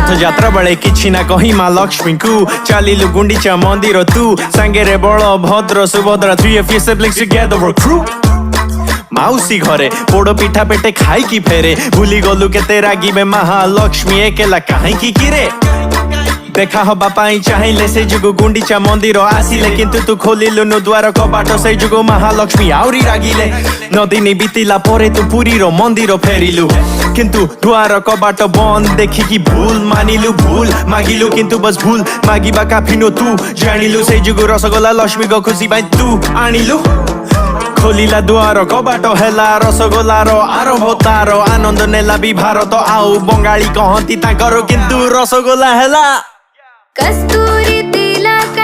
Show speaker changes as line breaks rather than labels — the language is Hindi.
रथ यात्रा बेले किछि ना कही माँ लक्ष्मी को चलिलु गुंडीचा मंदिर तू संगे रे बड़ भद्र Subhadra 3 siblings together were crew माउसी घरे पोड़ पिठा पेटे खाई की फेरे भूली गलु केते रागिबे महालक्ष्मी एकेला काहे की किरे देखा हबा पाई चाहिए से जुगु गुंडीचा मंदिर आसिले किंतु तू खोलिलु नु द्वार कबाट से जुगु महालक्ष्मी आउरी रागिले नदिनी बीतिला परे तू पुरी रो मंदिर फेरिलु किंतु द्वार कबाट बंद देखी की भूल मानिलु भूल मागिलु किंतु बस भूल मागिबा काफी नो तू जानिलु से जुगु रसगोला लक्ष्मी को खुशी पाई तू आनिलु खोलिला द्वार कबाट हेला रसगोलार आरंभ तार आनंद नेला भी भारत आउ बंगाली कहती ताकर किंतु रसगोला हेला
कस्तूरी तिलक